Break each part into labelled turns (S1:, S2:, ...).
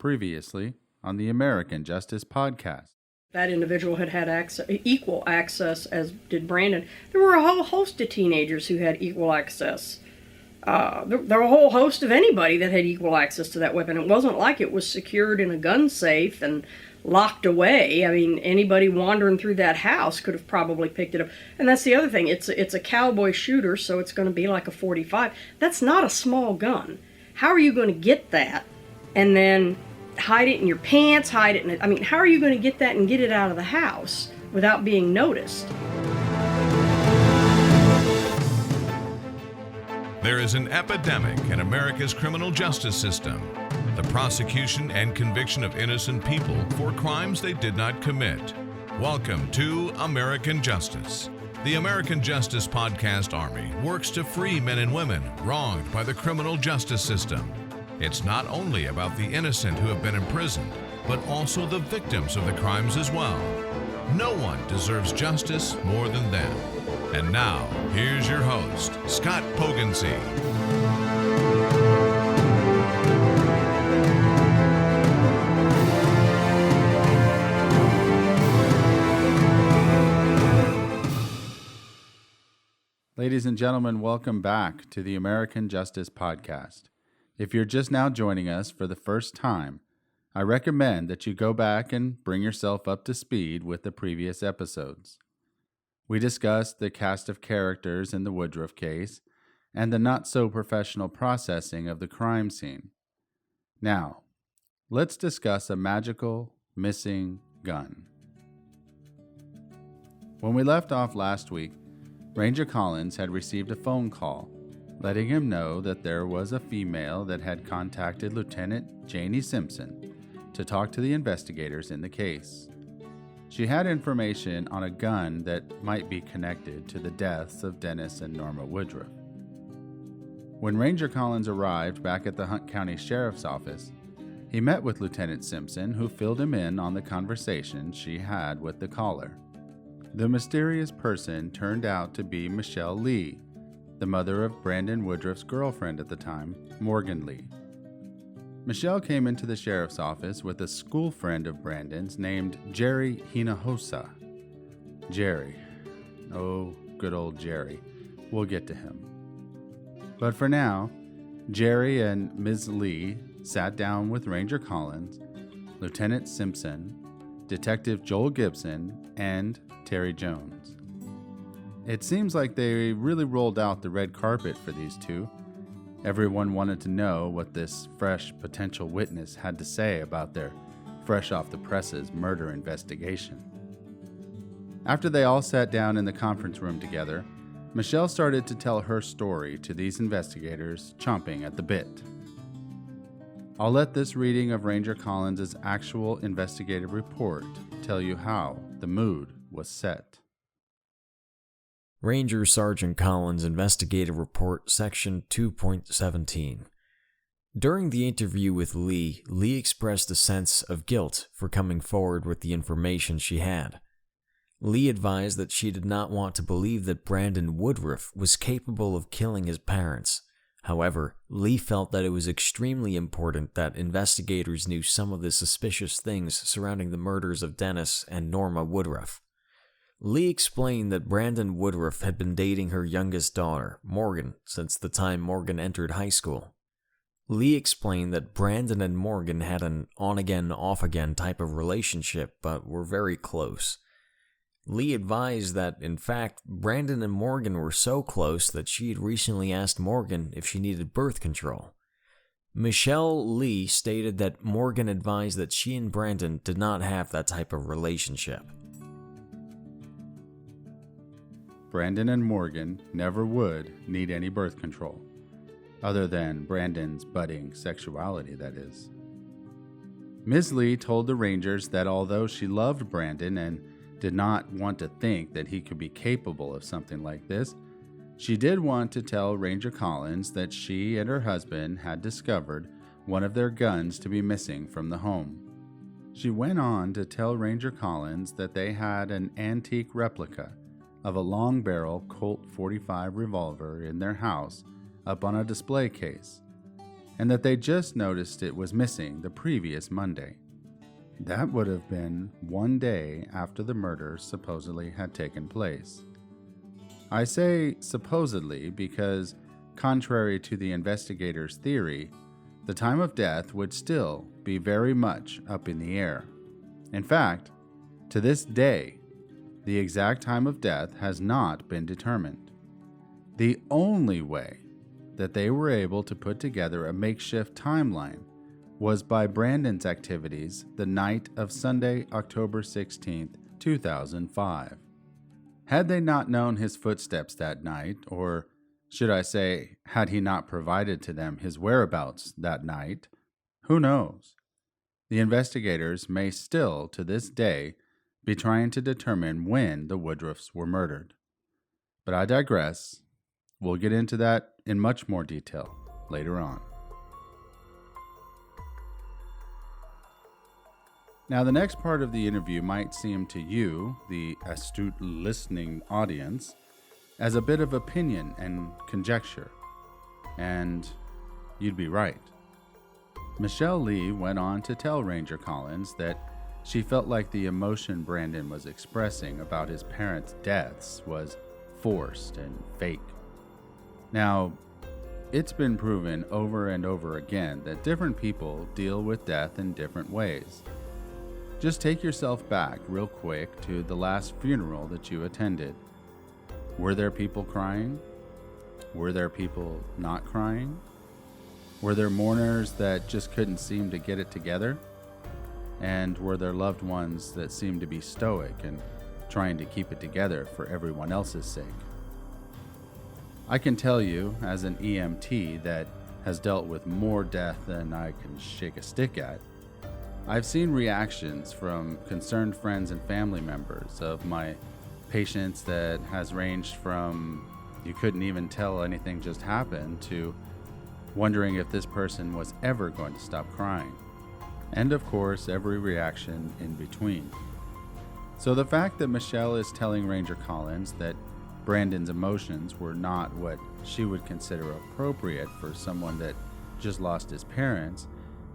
S1: Previously on the American Justice Podcast.
S2: That individual had equal access, as did Brandon. There were a whole host of teenagers who had equal access. There were a whole host of anybody that had equal access to that weapon. It wasn't like it was secured in a gun safe and locked away. I mean, anybody wandering through that house could have probably picked it up. And that's the other thing. It's a cowboy shooter, so it's going to be like a .45. That's not a small gun. How are you going to get that and then hide it in your pants, hide it in how are you going to get that and get it out of the house without being noticed?
S3: There is an epidemic in America's criminal justice system. The prosecution and conviction of innocent people for crimes they did not commit. Welcome to American Justice. The American Justice Podcast Army works to free men and women wronged by the criminal justice system. It's not only about the innocent who have been imprisoned, but also the victims of the crimes as well. No one deserves justice more than them. And now, here's your host, Scott Poggensee.
S1: Ladies and gentlemen, welcome back to the American Justice Podcast. If you're just now joining us for the first time, I recommend that you go back and bring yourself up to speed with the previous episodes. We discussed the cast of characters in the Woodruff case and the not-so-professional processing of the crime scene. Now, let's discuss a magical, missing gun. When we left off last week, Ranger Collins had received a phone call letting him know that there was a female that had contacted Lieutenant Janie Simpson to talk to the investigators in the case. She had information on a gun that might be connected to the deaths of Dennis and Norma Woodruff. When Ranger Collins arrived back at the Hunt County Sheriff's Office, he met with Lieutenant Simpson, who filled him in on the conversation she had with the caller. The mysterious person turned out to be Michelle Lee, the mother of Brandon Woodruff's girlfriend at the time, Morgan Lee. Michelle came into the sheriff's office with a school friend of Brandon's named Jerry Hinojosa. Jerry. Oh, good old Jerry. We'll get to him. But for now, Jerry and Ms. Lee sat down with Ranger Collins, Lieutenant Simpson, Detective Joel Gibson, and Terry Jones. It seems like they really rolled out the red carpet for these two. Everyone wanted to know what this fresh potential witness had to say about their fresh-off-the-presses murder investigation. After they all sat down in the conference room together, Michelle started to tell her story to these investigators, chomping at the bit. I'll let this reading of Ranger Collins' actual investigative report tell you how the mood was set.
S4: Ranger Sergeant Collins Investigative Report, Section 2.17. During the interview with Lee, Lee expressed a sense of guilt for coming forward with the information she had. Lee advised that she did not want to believe that Brandon Woodruff was capable of killing his parents. However, Lee felt that it was extremely important that investigators knew some of the suspicious things surrounding the murders of Dennis and Norma Woodruff. Lee explained that Brandon Woodruff had been dating her youngest daughter, Morgan, since the time Morgan entered high school. Lee explained that Brandon and Morgan had an on-again, off-again type of relationship, but were very close. Lee advised that, in fact, Brandon and Morgan were so close that she had recently asked Morgan if she needed birth control. Michelle Lee stated that Morgan advised that she and Brandon did not have that type of relationship.
S1: Brandon and Morgan never would need any birth control, other than Brandon's budding sexuality, that is. Ms. Lee told the Rangers that although she loved Brandon and did not want to think that he could be capable of something like this, she did want to tell Ranger Collins that she and her husband had discovered one of their guns to be missing from the home. She went on to tell Ranger Collins that they had an antique replica of a long-barrel Colt .45 revolver in their house up on a display case, and that they just noticed it was missing the previous Monday. That would have been one day after the murder supposedly had taken place. I say supposedly because, contrary to the investigators' theory, the time of death would still be very much up in the air. In fact, to this day, the exact time of death has not been determined. The only way that they were able to put together a makeshift timeline was by Brandon's activities the night of Sunday, October 16th, 2005. Had they not known his footsteps that night, or should I say, had he not provided to them his whereabouts that night, who knows? The investigators may still, to this day, be trying to determine when the Woodruffs were murdered. But I digress. We'll get into that in much more detail later on. Now, the next part of the interview might seem to you, the astute listening audience, as a bit of opinion and conjecture. And you'd be right. Michelle Lee went on to tell Ranger Collins that she felt like the emotion Brandon was expressing about his parents' deaths was forced and fake. Now, it's been proven over and over again that different people deal with death in different ways. Just take yourself back real quick to the last funeral that you attended. Were there people crying? Were there people not crying? Were there mourners that just couldn't seem to get it together? And were there loved ones that seemed to be stoic and trying to keep it together for everyone else's sake? I can tell you, as an EMT that has dealt with more death than I can shake a stick at, I've seen reactions from concerned friends and family members of my patients that has ranged from you couldn't even tell anything just happened to wondering if this person was ever going to stop crying. And of course, every reaction in between. So the fact that Michelle is telling Ranger Collins that Brandon's emotions were not what she would consider appropriate for someone that just lost his parents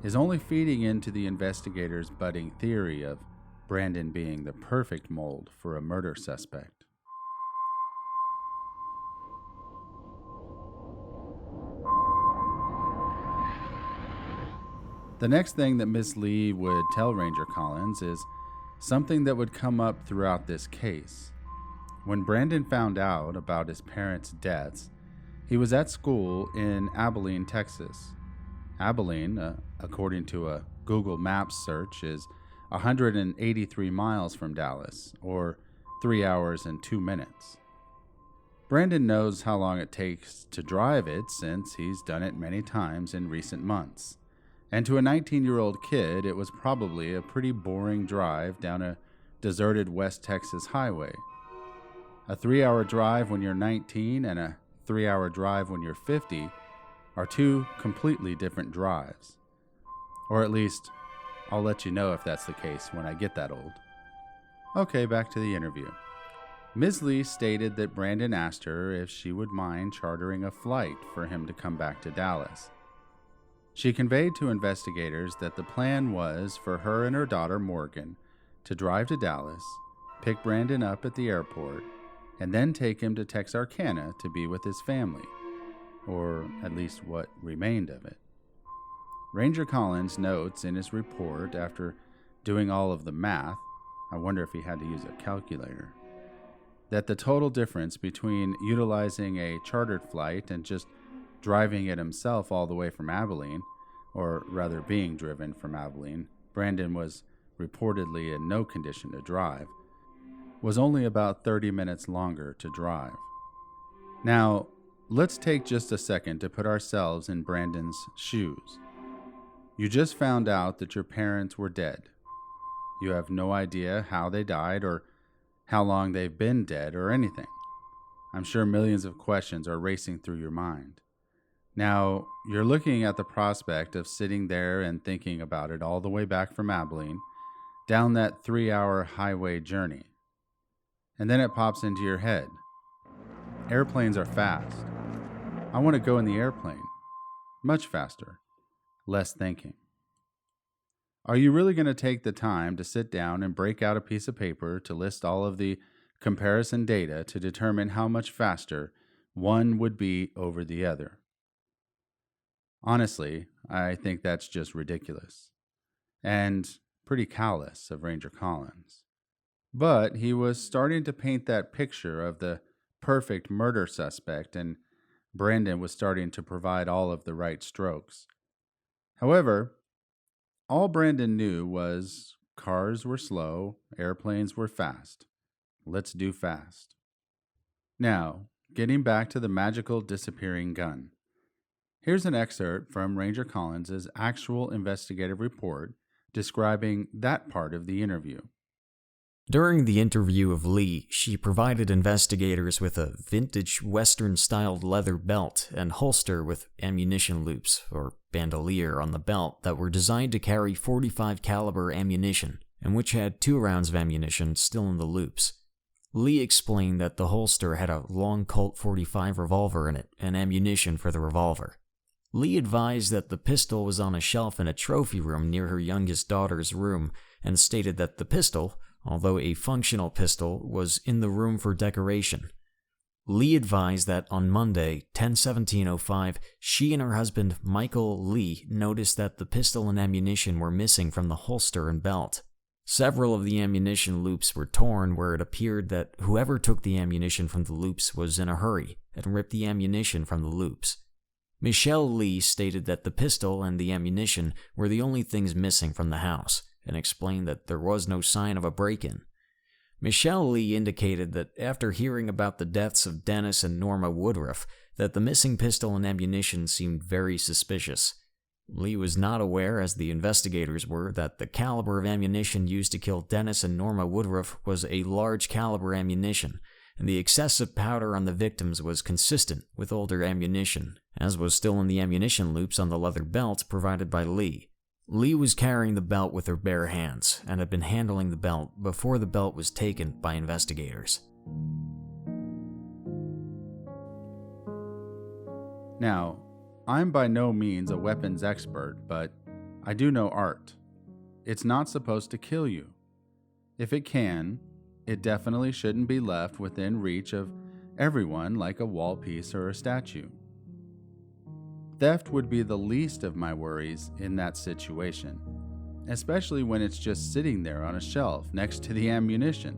S1: is only feeding into the investigators' budding theory of Brandon being the perfect mold for a murder suspect. The next thing that Miss Lee would tell Ranger Collins is something that would come up throughout this case. When Brandon found out about his parents' deaths, he was at school in Abilene, Texas. Abilene, according to a Google Maps search, is 183 miles from Dallas, or 3 hours and 2 minutes. Brandon knows how long it takes to drive it since he's done it many times in recent months. And to a 19-year-old kid, it was probably a pretty boring drive down a deserted West Texas highway. A 3-hour drive when you're 19 and a 3-hour drive when you're 50 are two completely different drives. Or at least, I'll let you know if that's the case when I get that old. Okay, back to the interview. Ms. Lee stated that Brandon asked her if she would mind chartering a flight for him to come back to Dallas. She conveyed to investigators that the plan was for her and her daughter Morgan to drive to Dallas, pick Brandon up at the airport, and then take him to Texarkana to be with his family, or at least what remained of it. Ranger Collins notes in his report, after doing all of the math, I wonder if he had to use a calculator, that the total difference between utilizing a chartered flight and just driving it himself all the way from Abilene, or rather being driven from Abilene, Brandon was reportedly in no condition to drive, was only about 30 minutes longer to drive. Now, let's take just a second to put ourselves in Brandon's shoes. You just found out that your parents were dead. You have no idea how they died or how long they've been dead or anything. I'm sure millions of questions are racing through your mind. Now, you're looking at the prospect of sitting there and thinking about it all the way back from Abilene, down that 3-hour highway journey. And then it pops into your head. Airplanes are fast. I want to go in the airplane. Much faster. less thinking. Are you really going to take the time to sit down and break out a piece of paper to list all of the comparison data to determine how much faster one would be over the other? Honestly, I think that's just ridiculous and pretty callous of Ranger Collins. But he was starting to paint that picture of the perfect murder suspect, and Brandon was starting to provide all of the right strokes. However, all Brandon knew was cars were slow, airplanes were fast. Let's do fast. Now, getting back to the magical disappearing gun. Here's an excerpt from Ranger Collins' actual investigative report describing that part of the interview.
S4: During the interview of Lee, she provided investigators with a vintage Western-styled leather belt and holster with ammunition loops, or bandolier, on the belt that were designed to carry .45 caliber ammunition, and which had 2 rounds of ammunition still in the loops. Lee explained that the holster had a long Colt .45 revolver in it and ammunition for the revolver. Lee advised that the pistol was on a shelf in a trophy room near her youngest daughter's room, and stated that the pistol, although a functional pistol, was in the room for decoration. Lee advised that on Monday, 10/17/05, she and her husband, Michael Lee, noticed that the pistol and ammunition were missing from the holster and belt. Several of the ammunition loops were torn, where it appeared that whoever took the ammunition from the loops was in a hurry and ripped the ammunition from the loops. Michelle Lee stated that the pistol and the ammunition were the only things missing from the house, and explained that there was no sign of a break-in. Michelle Lee indicated that after hearing about the deaths of Dennis and Norma Woodruff, that the missing pistol and ammunition seemed very suspicious. Lee was not aware, as the investigators were, that the caliber of ammunition used to kill Dennis and Norma Woodruff was a large caliber ammunition, and the excessive powder on the victims was consistent with older ammunition, as was still in the ammunition loops on the leather belt provided by Lee. Lee was carrying the belt with her bare hands and had been handling the belt before the belt was taken by investigators.
S1: Now, I'm by no means a weapons expert, but I do know art. It's not supposed to kill you. If it can, it definitely shouldn't be left within reach of everyone like a wall piece or a statue. Theft would be the least of my worries in that situation, especially when it's just sitting there on a shelf next to the ammunition.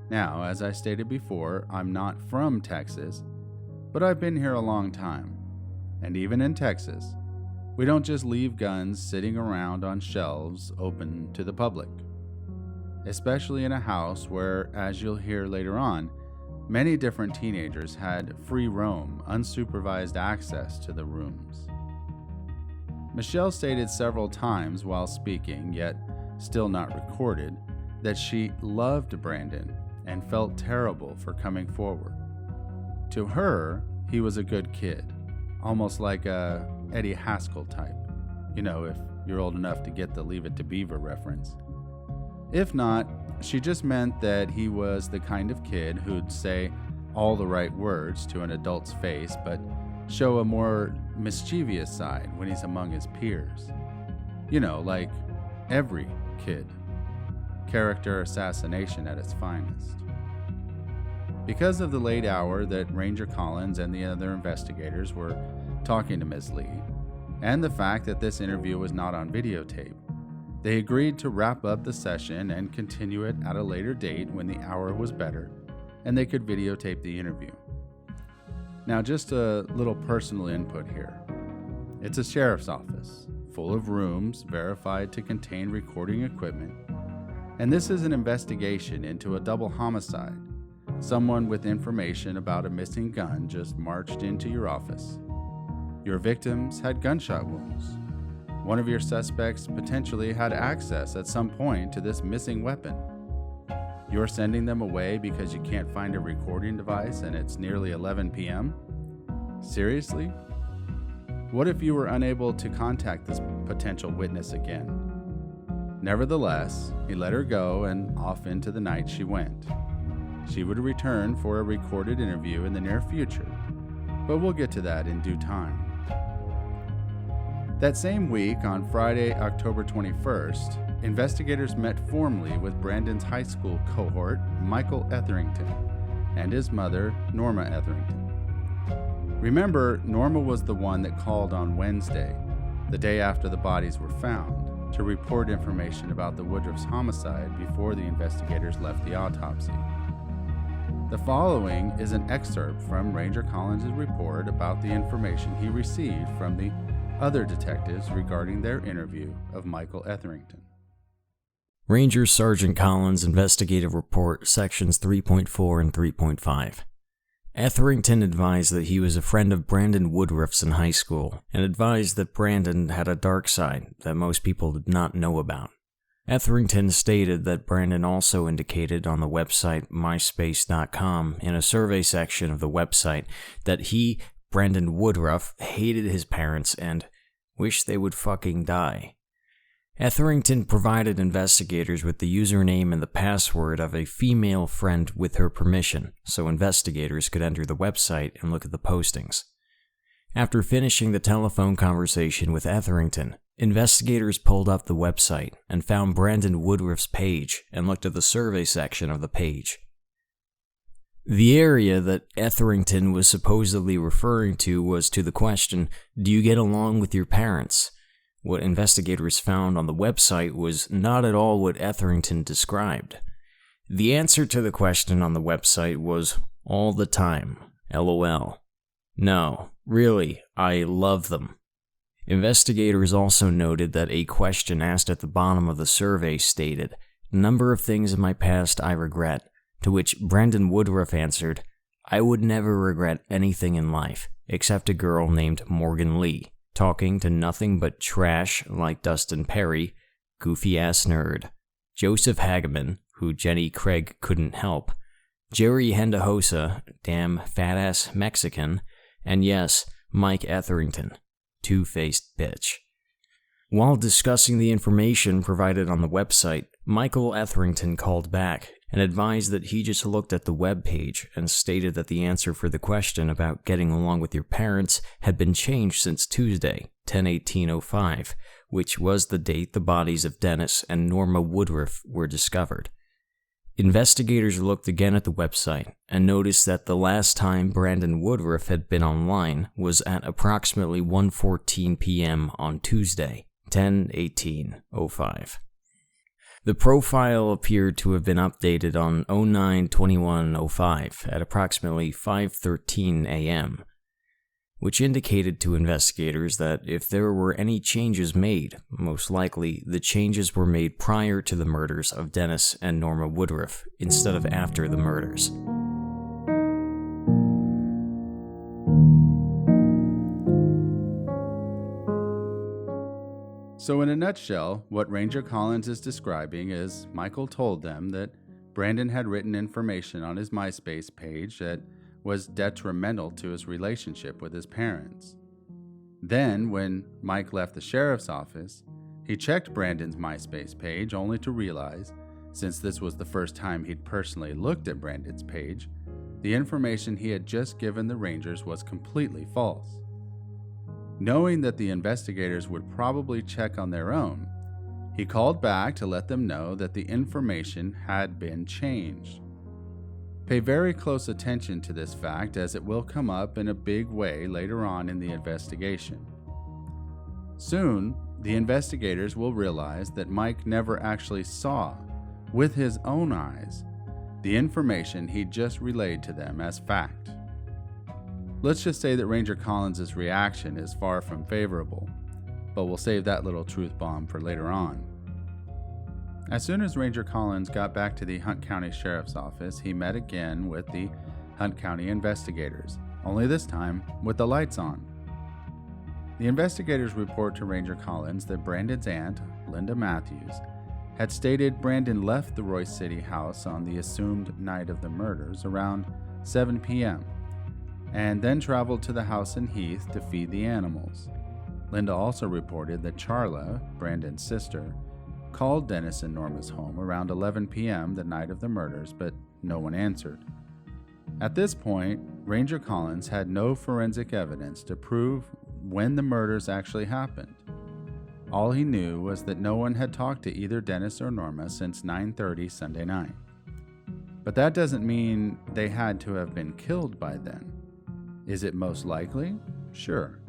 S1: Now, as I stated before, I'm not from Texas, but I've been here a long time. And even in Texas, we don't just leave guns sitting around on shelves open to the public. Especially in a house where, as you'll hear later on, many different teenagers had free roam, unsupervised access to the rooms. Michelle stated several times while speaking, yet still not recorded, that she loved Brandon and felt terrible for coming forward. To her, he was a good kid, almost like a Eddie Haskell type, if you're old enough to get the Leave It to Beaver reference. If not, she just meant that he was the kind of kid who'd say all the right words to an adult's face, but show a more mischievous side when he's among his peers. Like every kid. Character assassination at its finest. Because of the late hour that Ranger Collins and the other investigators were talking to Ms. Lee, and the fact that this interview was not on videotape, they agreed to wrap up the session and continue it at a later date when the hour was better and they could videotape the interview. Now, just a little personal input here. It's a sheriff's office, full of rooms verified to contain recording equipment, and this is an investigation into a double homicide. Someone with information about a missing gun just marched into your office. Your victims had gunshot wounds. One of your suspects potentially had access at some point to this missing weapon. You're sending them away because you can't find a recording device and it's nearly 11 p.m.? Seriously? What if you were unable to contact this potential witness again? Nevertheless, he let her go, and off into the night she went. She would return for a recorded interview in the near future, but we'll get to that in due time. That same week, on Friday, October 21st, investigators met formally with Brandon's high school cohort, Michael Etherington, and his mother, Norma Etherington. Remember, Norma was the one that called on Wednesday, the day after the bodies were found, to report information about the Woodruff's homicide before the investigators left the autopsy. The following is an excerpt from Ranger Collins' report about the information he received from the other detectives regarding their interview of Michael Etherington.
S4: Ranger Sergeant Collins Investigative Report, Sections 3.4 and 3.5. Etherington advised that he was a friend of Brandon Woodruff's in high school, and advised that Brandon had a dark side that most people did not know about. Etherington stated that Brandon also indicated on the website myspace.com in a survey section of the website that he, Brandon Woodruff, hated his parents and wished they would fucking die. Etherington provided investigators with the username and the password of a female friend with her permission, so investigators could enter the website and look at the postings. After finishing the telephone conversation with Etherington, investigators pulled up the website and found Brandon Woodruff's page and looked at the survey section of the page. The area that Etherington was supposedly referring to was to the question, "Do you get along with your parents?" What investigators found on the website was not at all what Etherington described. The answer to the question on the website was, "All the time, LOL. No, really, I love them." Investigators also noted that a question asked at the bottom of the survey stated, "Number of things in my past I regret," to which Brandon Woodruff answered, "I would never regret anything in life, except a girl named Morgan Lee, talking to nothing but trash like Dustin Perry, goofy-ass nerd, Joseph Hageman, who Jenny Craig couldn't help, Jerry Hendahosa, damn fat-ass Mexican, and yes, Mike Etherington, two-faced bitch." While discussing the information provided on the website, Michael Etherington called back and advised that he just looked at the web page and stated that the answer for the question about getting along with your parents had been changed since Tuesday, 10/18/05, which was the date the bodies of Dennis and Norma Woodruff were discovered. Investigators looked again at the website and noticed that the last time Brandon Woodruff had been online was at approximately 1:14 p.m. on Tuesday, 10/18/05. The profile appeared to have been updated on 09/21/05 at approximately 5:13 a.m., which indicated to investigators that if there were any changes made, most likely the changes were made prior to the murders of Dennis and Norma Woodruff instead of after the murders.
S1: So in a nutshell, what Ranger Collins is describing is Michael told them that Brandon had written information on his MySpace page that was detrimental to his relationship with his parents. Then, when Mike left the sheriff's office, he checked Brandon's MySpace page only to realize, since this was the first time he'd personally looked at Brandon's page, the information he had just given the Rangers was completely false. Knowing that the investigators would probably check on their own, he called back to let them know that the information had been changed. Pay very close attention to this fact, as it will come up in a big way later on in the investigation. Soon, the investigators will realize that Mike never actually saw, with his own eyes, the information he just relayed to them as fact. Let's just say that Ranger Collins' reaction is far from favorable, but we'll save that little truth bomb for later on. As soon as Ranger Collins got back to the Hunt County Sheriff's Office, he met again with the Hunt County investigators, only this time with the lights on. The investigators report to Ranger Collins that Brandon's aunt, Linda Matthews, had stated Brandon left the Royce City house on the assumed night of the murders around 7 p.m., and then traveled to the house in Heath to feed the animals. Linda also reported that Charla, Brandon's sister, called Dennis and Norma's home around 11 p.m. the night of the murders, but no one answered. At this point, Ranger Collins had no forensic evidence to prove when the murders actually happened. All he knew was that no one had talked to either Dennis or Norma since 9:30 Sunday night. But that doesn't mean they had to have been killed by then. Is it most likely? Sure.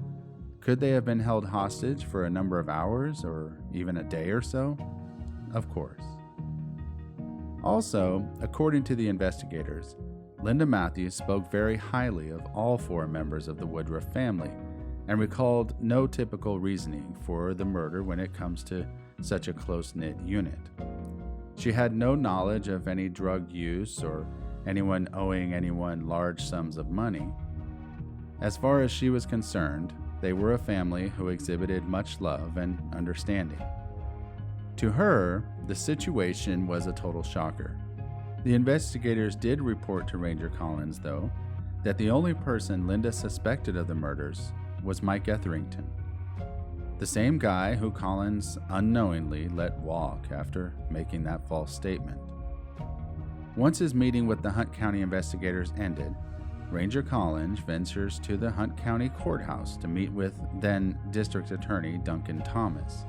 S1: Could they have been held hostage for a number of hours or even a day or so? Of course. Also, according to the investigators, Linda Matthews spoke very highly of all four members of the Woodruff family and recalled no typical reasoning for the murder when it comes to such a close-knit unit. She had no knowledge of any drug use or anyone owing anyone large sums of money. As far as she was concerned, they were a family who exhibited much love and understanding. To her, the situation was a total shocker. The investigators did report to Ranger Collins, though, that the only person Linda suspected of the murders was Mike Etherington, the same guy who Collins unknowingly let walk after making that false statement. Once his meeting with the Hunt County investigators ended, Ranger Collins ventures to the Hunt County Courthouse to meet with then District Attorney Duncan Thomas.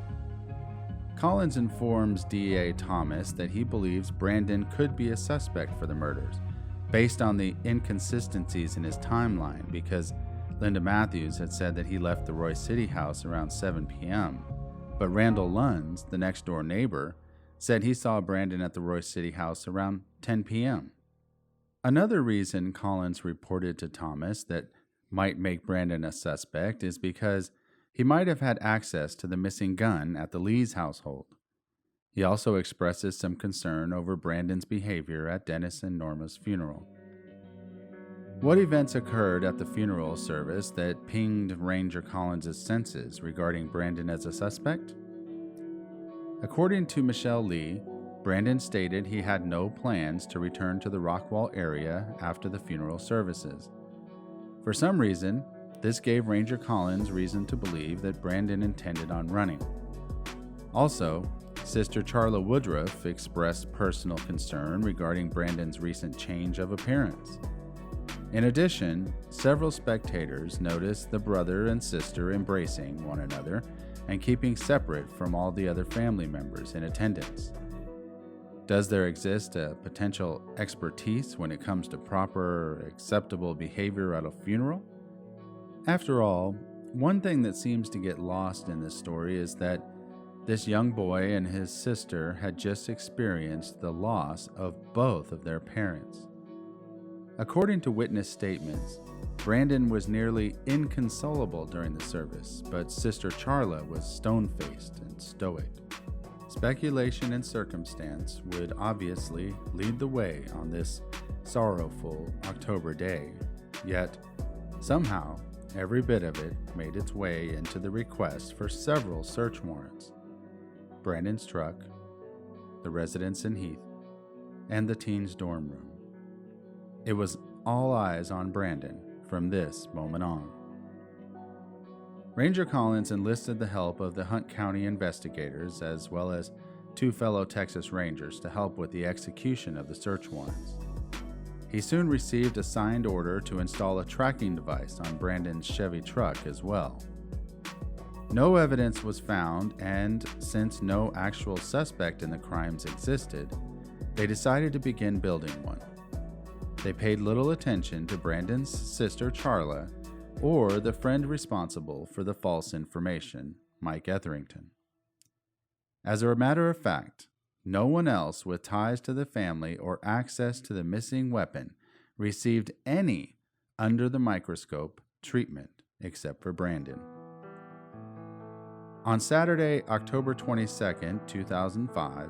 S1: Collins informs DA Thomas that he believes Brandon could be a suspect for the murders, based on the inconsistencies in his timeline, because Linda Matthews had said that he left the Roy City house around 7 p.m., but Randall Lunds, the next-door neighbor, said he saw Brandon at the Roy City house around 10 p.m. Another reason Collins reported to Thomas that might make Brandon a suspect is because he might have had access to the missing gun at the Lee's household. He also expresses some concern over Brandon's behavior at Dennis and Norma's funeral. What events occurred at the funeral service that pinged Ranger Collins' senses regarding Brandon as a suspect? According to Michelle Lee, Brandon stated he had no plans to return to the Rockwall area after the funeral services. For some reason, this gave Ranger Collins reason to believe that Brandon intended on running. Also, Sister Charla Woodruff expressed personal concern regarding Brandon's recent change of appearance. In addition, several spectators noticed the brother and sister embracing one another and keeping separate from all the other family members in attendance. Does there exist a potential expertise when it comes to proper, acceptable behavior at a funeral? After all, one thing that seems to get lost in this story is that this young boy and his sister had just experienced the loss of both of their parents. According to witness statements, Brandon was nearly inconsolable during the service, but Sister Charla was stone-faced and stoic. Speculation and circumstance would obviously lead the way on this sorrowful October day, yet somehow every bit of it made its way into the request for several search warrants: Brandon's truck, the residence in Heath, and the teens' dorm room. It was all eyes on Brandon from this moment on. Ranger Collins enlisted the help of the Hunt County investigators as well as 2 fellow Texas Rangers to help with the execution of the search warrants. He soon received a signed order to install a tracking device on Brandon's Chevy truck as well. No evidence was found, and since no actual suspect in the crimes existed, they decided to begin building one. They paid little attention to Brandon's sister Charla or the friend responsible for the false information, Mike Etherington. As a matter of fact, no one else with ties to the family or access to the missing weapon received any under-the-microscope treatment except for Brandon. On Saturday, October 22, 2005,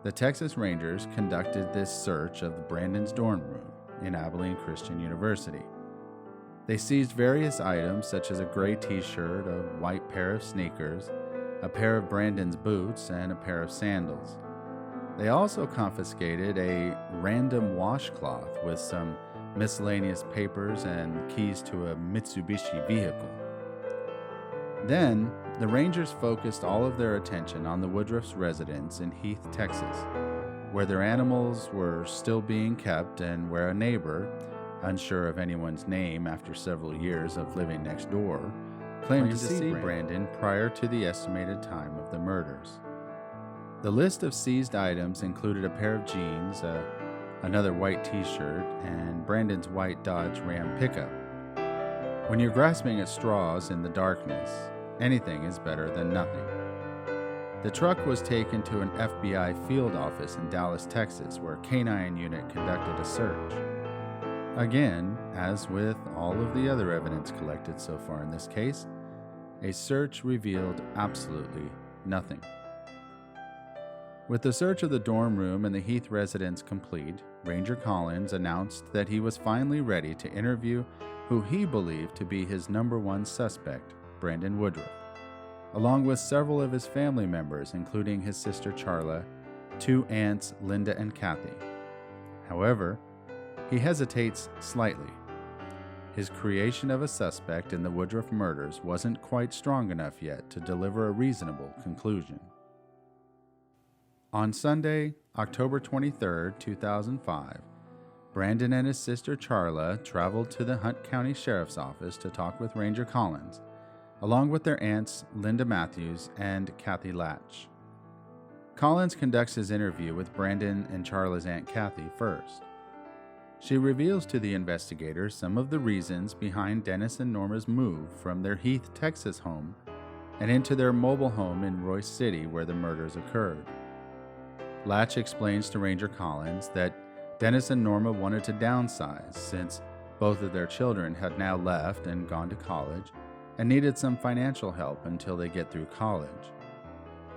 S1: the Texas Rangers conducted this search of Brandon's dorm room in Abilene Christian University. They seized various items such as a gray t-shirt, a white pair of sneakers, a pair of Brandon's boots, and a pair of sandals. They also confiscated a random washcloth with some miscellaneous papers and keys to a Mitsubishi vehicle. Then, the Rangers focused all of their attention on the Woodruff's residence in Heath, Texas, where their animals were still being kept and where a neighbor, unsure of anyone's name after several years of living next door, claimed to see Brandon prior to the estimated time of the murders. The list of seized items included a pair of jeans, another white t-shirt, and Brandon's white Dodge Ram pickup. When you're grasping at straws in the darkness, anything is better than nothing. The truck was taken to an FBI field office in Dallas, Texas, where a canine unit conducted a search. Again, as with all of the other evidence collected so far in this case, a search revealed absolutely nothing. With the search of the dorm room and the Heath residence complete, Ranger Collins announced that he was finally ready to interview who he believed to be his number one suspect, Brandon Woodruff, along with several of his family members, including his sister Charla, two aunts Linda and Kathy. However, he hesitates slightly. His creation of a suspect in the Woodruff murders wasn't quite strong enough yet to deliver a reasonable conclusion. On Sunday, October 23, 2005, Brandon and his sister Charla traveled to the Hunt County Sheriff's Office to talk with Ranger Collins, along with their aunts Linda Matthews and Kathy Latch. Collins conducts his interview with Brandon and Charla's Aunt Kathy first. She reveals to the investigators some of the reasons behind Dennis and Norma's move from their Heath, Texas home and into their mobile home in Royce City where the murders occurred. Latch explains to Ranger Collins that Dennis and Norma wanted to downsize since both of their children had now left and gone to college and needed some financial help until they get through college.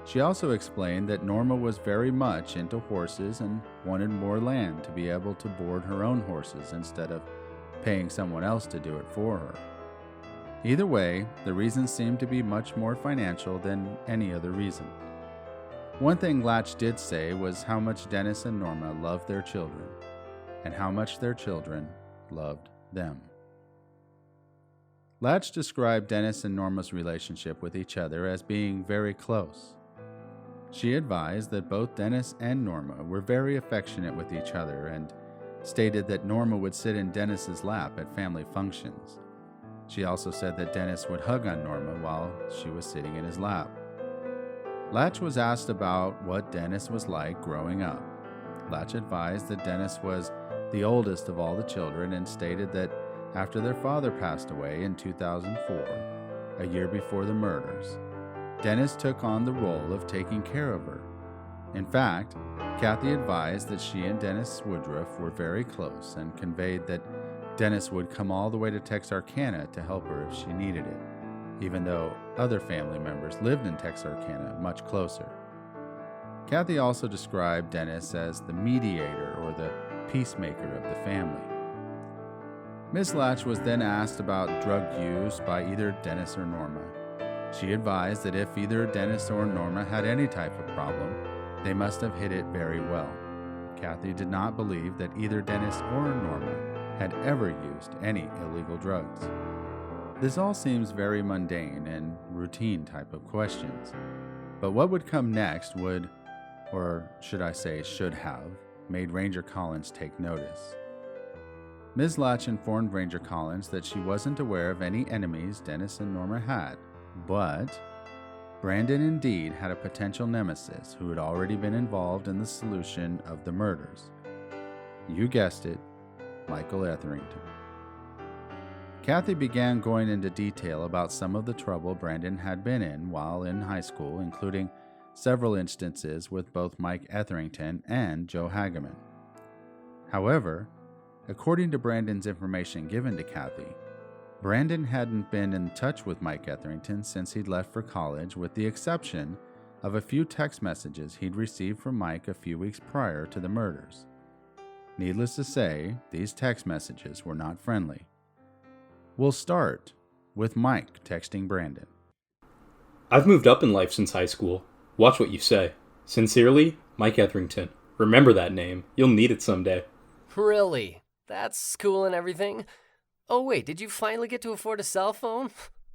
S1: She also explained that Norma was very much into horses and wanted more land to be able to board her own horses instead of paying someone else to do it for her. Either way, the reason seemed to be much more financial than any other reason. One thing Latch did say was how much Dennis and Norma loved their children, and how much their children loved them. Latch described Dennis and Norma's relationship with each other as being very close. She advised that both Dennis and Norma were very affectionate with each other and stated that Norma would sit in Dennis's lap at family functions. She also said that Dennis would hug on Norma while she was sitting in his lap. Latch was asked about what Dennis was like growing up. Latch advised that Dennis was the oldest of all the children and stated that after their father passed away in 2004, a year before the murders, Dennis took on the role of taking care of her. In fact, Kathy advised that she and Dennis Woodruff were very close and conveyed that Dennis would come all the way to Texarkana to help her if she needed it, even though other family members lived in Texarkana much closer. Kathy also described Dennis as the mediator or the peacemaker of the family. Ms. Latch was then asked about drug use by either Dennis or Norma. She advised that if either Dennis or Norma had any type of problem, they must have hid it very well. Kathy did not believe that either Dennis or Norma had ever used any illegal drugs. This all seems very mundane and routine type of questions, but what would come next would, or should I say should have, made Ranger Collins take notice. Ms. Latch informed Ranger Collins that she wasn't aware of any enemies Dennis and Norma had, but Brandon indeed had a potential nemesis who had already been involved in the solution of the murders. You guessed it, Michael Etherington. Kathy began going into detail about some of the trouble Brandon had been in while in high school, including several instances with both Mike Etherington and Joe Hageman. However, according to Brandon's information given to Kathy, Brandon hadn't been in touch with Mike Etherington since he'd left for college, with the exception of a few text messages he'd received from Mike a few weeks prior to the murders. Needless to say, these text messages were not friendly. We'll start with Mike texting Brandon.
S5: I've moved up in life since high school. Watch what you say. Sincerely, Mike Etherington. Remember that name. You'll need it someday.
S6: Really? That's cool and everything. Oh wait, did you finally get to afford a cell phone?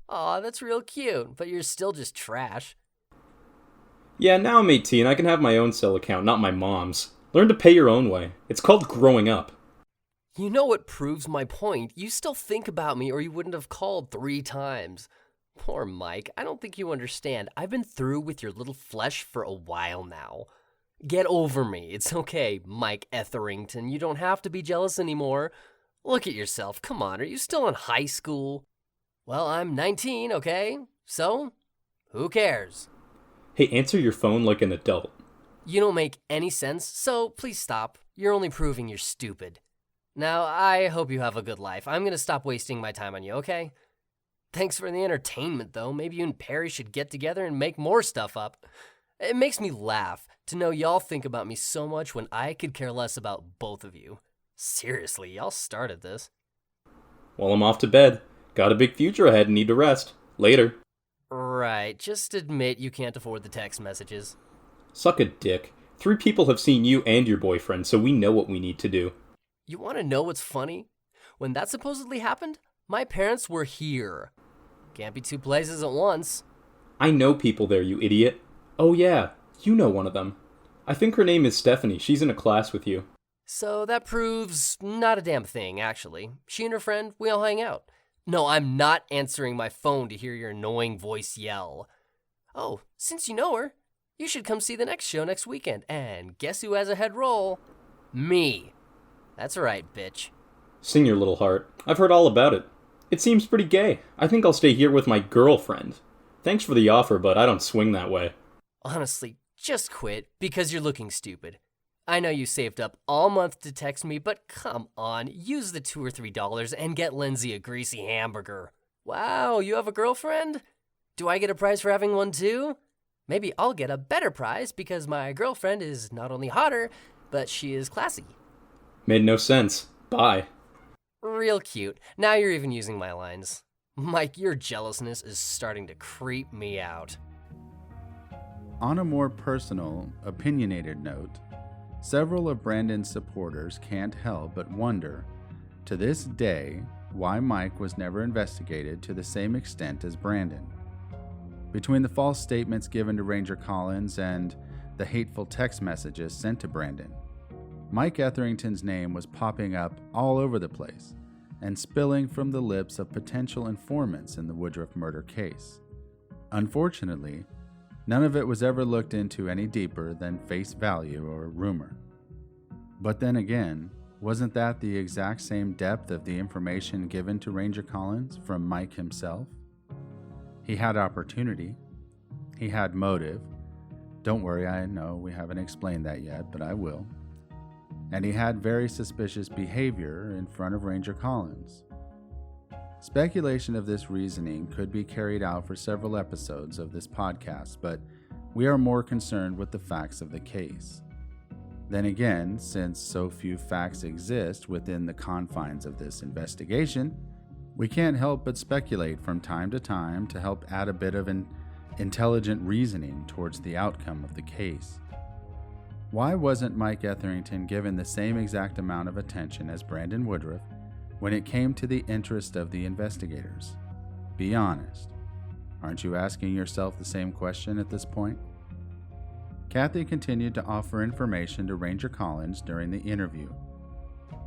S6: Aw, that's real cute, but you're still just trash.
S5: Yeah, now I'm 18. I can have my own cell account, not my mom's. Learn to pay your own way. It's called growing up.
S6: You know what proves my point? You still think about me or you wouldn't have called 3 times. Poor Mike, I don't think you understand. I've been through with your little flesh for a while now. Get over me. It's okay, Mike Etherington. You don't have to be jealous anymore. Look at yourself. Come on, are you still in high school? Well, I'm 19, okay? So, who cares?
S5: Hey, answer your phone like an adult.
S6: You don't make any sense, so please stop. You're only proving you're stupid. Now, I hope you have a good life. I'm gonna stop wasting my time on you, okay? Thanks for the entertainment, though. Maybe you and Perry should get together and make more stuff up. It makes me laugh to know y'all think about me so much when I could care less about both of you. Seriously, y'all started this.
S5: Well, I'm off to bed. Got a big future ahead and need to rest. Later.
S6: Right, just admit you can't afford the text messages.
S5: Suck a dick. 3 people have seen you and your boyfriend, so we know what we need to do.
S6: You want to know what's funny? When that supposedly happened, my parents were here. Can't be 2 places at once.
S5: I know people there, you idiot. Oh yeah, you know one of them. I think her name is Stephanie. She's in a class with you.
S6: So that proves not a damn thing, actually. She and her friend, we all hang out. No, I'm not answering my phone to hear your annoying voice yell. Oh, since you know her, you should come see the next show next weekend. And guess who has a head role? Me. That's right, bitch.
S5: Sing your little heart. I've heard all about it. It seems pretty gay. I think I'll stay here with my girlfriend. Thanks for the offer, but I don't swing that way.
S6: Honestly, just quit because you're looking stupid. I know you saved up all month to text me, but come on, use the $2 or $3 and get Lindsay a greasy hamburger. Wow, you have a girlfriend? Do I get a prize for having one too? Maybe I'll get a better prize because my girlfriend is not only hotter, but she is classy.
S5: Made no sense. Bye.
S6: Real cute. Now you're even using my lines. Mike, your jealousness is starting to creep me out.
S1: On a more personal, opinionated note, several of Brandon's supporters can't help but wonder, to this day, why Mike was never investigated to the same extent as Brandon. Between the false statements given to Ranger Collins and the hateful text messages sent to Brandon, Mike Etherington's name was popping up all over the place and spilling from the lips of potential informants in the Woodruff murder case. Unfortunately, none of it was ever looked into any deeper than face value or rumor. But then again, wasn't that the exact same depth of the information given to Ranger Collins from Mike himself? He had opportunity. He had motive. Don't worry, I know we haven't explained that yet, but I will. And he had very suspicious behavior in front of Ranger Collins. Speculation of this reasoning could be carried out for several episodes of this podcast, but we are more concerned with the facts of the case. Then again, since so few facts exist within the confines of this investigation, we can't help but speculate from time to time to help add a bit of an intelligent reasoning towards the outcome of the case. Why wasn't Mike Etherington given the same exact amount of attention as Brandon Woodruff when it came to the interest of the investigators? Be honest. Aren't you asking yourself the same question at this point? Kathy continued to offer information to Ranger Collins during the interview.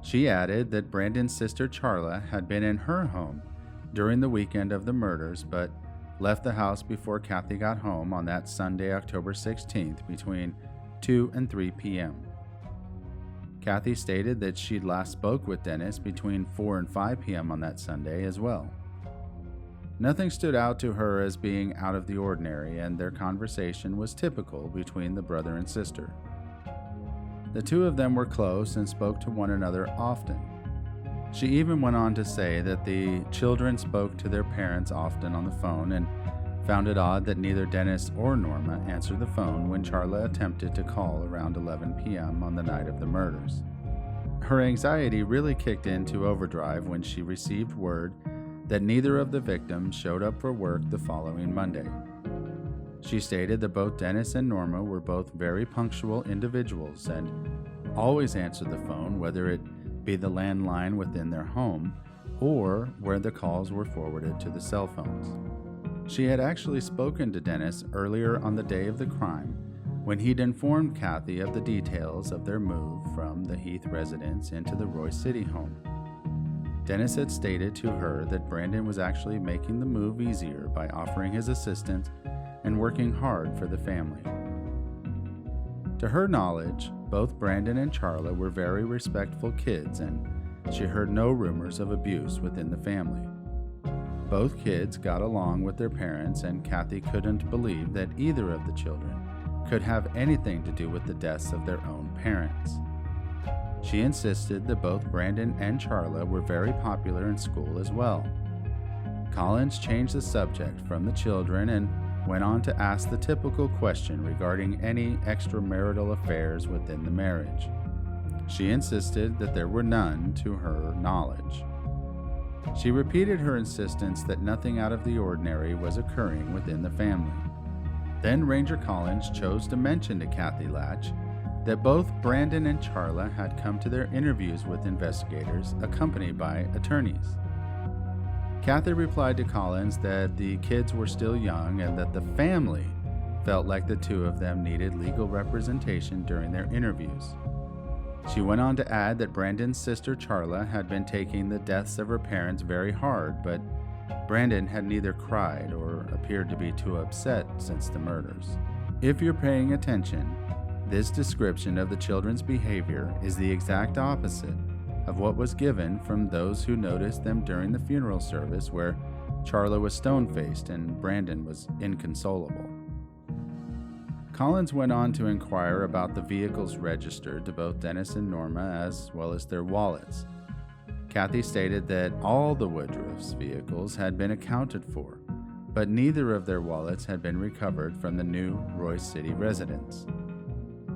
S1: She added that Brandon's sister Charla had been in her home during the weekend of the murders, but left the house before Kathy got home on that Sunday, October 16th, between 2 and 3 p.m. Kathy stated that she'd last spoke with Dennis between 4 and 5 p.m. on that Sunday as well. Nothing stood out to her as being out of the ordinary, and their conversation was typical between the brother and sister. The two of them were close and spoke to one another often. She even went on to say that the children spoke to their parents often on the phone and found it odd that neither Dennis or Norma answered the phone when Charla attempted to call around 11 p.m. on the night of the murders. Her anxiety really kicked into overdrive when she received word that neither of the victims showed up for work the following Monday. She stated that both Dennis and Norma were both very punctual individuals and always answered the phone, whether it be the landline within their home or where the calls were forwarded to the cell phones. She had actually spoken to Dennis earlier on the day of the crime when he'd informed Kathy of the details of their move from the Heath residence into the Royce City home. Dennis had stated to her that Brandon was actually making the move easier by offering his assistance and working hard for the family. To her knowledge, both Brandon and Charla were very respectful kids, and she heard no rumors of abuse within the family. Both kids got along with their parents, and Kathy couldn't believe that either of the children could have anything to do with the deaths of their own parents. She insisted that both Brandon and Charla were very popular in school as well. Collins changed the subject from the children and went on to ask the typical question regarding any extramarital affairs within the marriage. She insisted that there were none to her knowledge. She repeated her insistence that nothing out of the ordinary was occurring within the family. Then Ranger Collins chose to mention to Kathy Latch that both Brandon and Charla had come to their interviews with investigators accompanied by attorneys. Kathy replied to Collins that the kids were still young and that the family felt like the two of them needed legal representation during their interviews. She went on to add that Brandon's sister Charla had been taking the deaths of her parents very hard, but Brandon had neither cried or appeared to be too upset since the murders. If you're paying attention, this description of the children's behavior is the exact opposite of what was given from those who noticed them during the funeral service, where Charla was stone-faced and Brandon was inconsolable. Collins went on to inquire about the vehicles registered to both Dennis and Norma, as well as their wallets. Kathy stated that all the Woodruffs' vehicles had been accounted for, but neither of their wallets had been recovered from the new Royce City residence.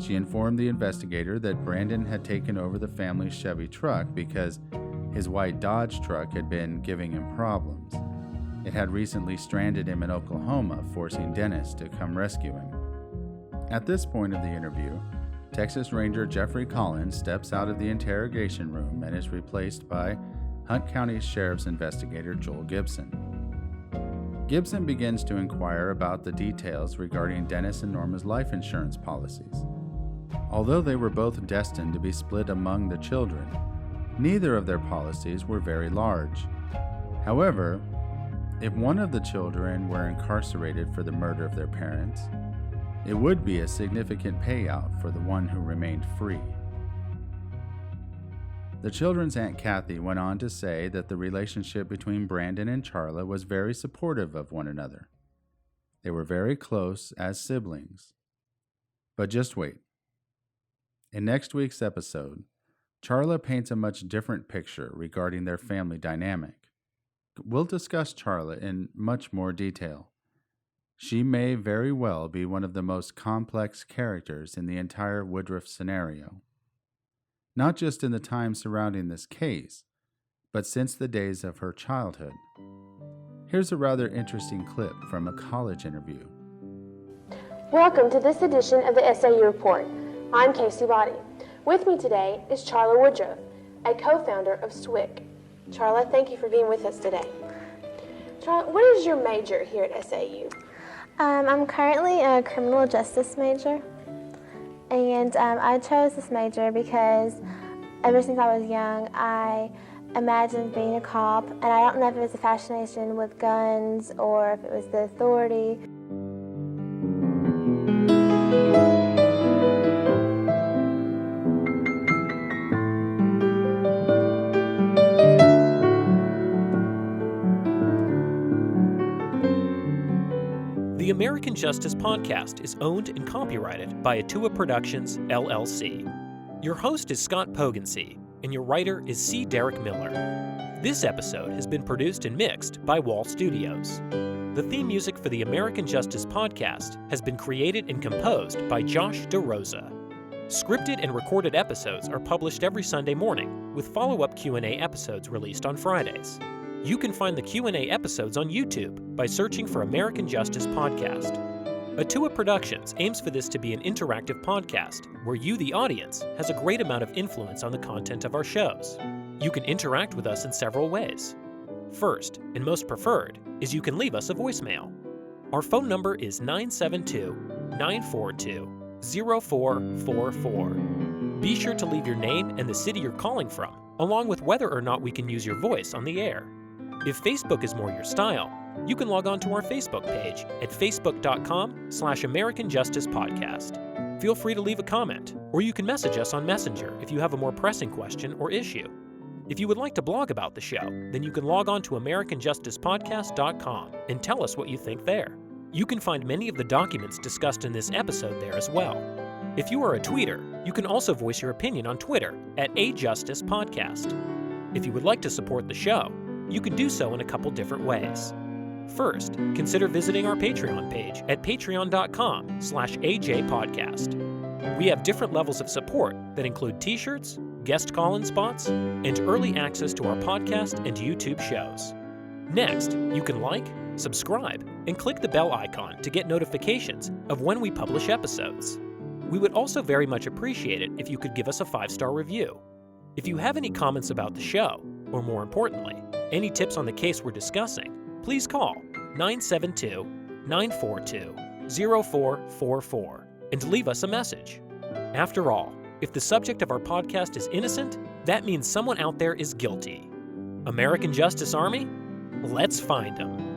S1: She informed the investigator that Brandon had taken over the family's Chevy truck because his white Dodge truck had been giving him problems. It had recently stranded him in Oklahoma, forcing Dennis to come rescue him. At this point of the interview, Texas Ranger Jeffrey Collins steps out of the interrogation room and is replaced by Hunt County Sheriff's investigator Joel Gibson. Gibson begins to inquire about the details regarding Dennis and Norma's life insurance policies. Although they were both destined to be split among the children, neither of their policies were very large. However, if one of the children were incarcerated for the murder of their parents, it would be a significant payout for the one who remained free. The children's Aunt Kathy went on to say that the relationship between Brandon and Charla was very supportive of one another. They were very close as siblings. But just wait. In next week's episode, Charla paints a much different picture regarding their family dynamic. We'll discuss Charla in much more detail. She may very well be one of the most complex characters in the entire Woodruff scenario. Not just in the time surrounding this case, but since the days of her childhood. Here's a rather interesting clip from a college interview.
S7: Welcome to this edition of the SAU Report. I'm Casey Body. With me today is Charla Woodruff, a co-founder of SWIC. Charla, thank you for being with us today. Charla, what is your major here at SAU?
S8: I'm currently a criminal justice major, and I chose this major because ever since I was young, I imagined being a cop, and I don't know if it was a fascination with guns or if it was the authority.
S9: The American Justice Podcast is owned and copyrighted by Atua Productions, LLC. Your host is Scott Poggensee, and your writer is C. Derick Miller. This episode has been produced and mixed by Wall Studios. The theme music for the American Justice Podcast has been created and composed by Josh DeRosa. Scripted and recorded episodes are published every Sunday morning, with follow-up Q&A episodes released on Fridays. You can find the Q&A episodes on YouTube by searching for American Justice Podcast. Atua Productions aims for this to be an interactive podcast where you, the audience, has a great amount of influence on the content of our shows. You can interact with us in several ways. First, and most preferred, is you can leave us a voicemail. Our phone number is 972-942-0444. Be sure to leave your name and the city you're calling from, along with whether or not we can use your voice on the air. If Facebook is more your style, you can log on to our Facebook page at facebook.com/American Justice Podcast. Feel free to leave a comment, or you can message us on Messenger if you have a more pressing question or issue. If you would like to blog about the show, then you can log on to AmericanJusticePodcast.com and tell us what you think there. You can find many of the documents discussed in this episode there as well. If you are a tweeter, you can also voice your opinion on Twitter at @AJusticePodcast. If you would like to support the show, you can do so in a couple different ways. First, consider visiting our Patreon page at patreon.com/AJPodcast. We have different levels of support that include t-shirts, guest call-in spots, and early access to our podcast and YouTube shows. Next, you can like, subscribe, and click the bell icon to get notifications of when we publish episodes. We would also very much appreciate it if you could give us a 5-star review. If you have any comments about the show, or more importantly, any tips on the case we're discussing, please call 972-942-0444 and leave us a message. After all, if the subject of our podcast is innocent, that means someone out there is guilty. American Justice Army? Let's find them.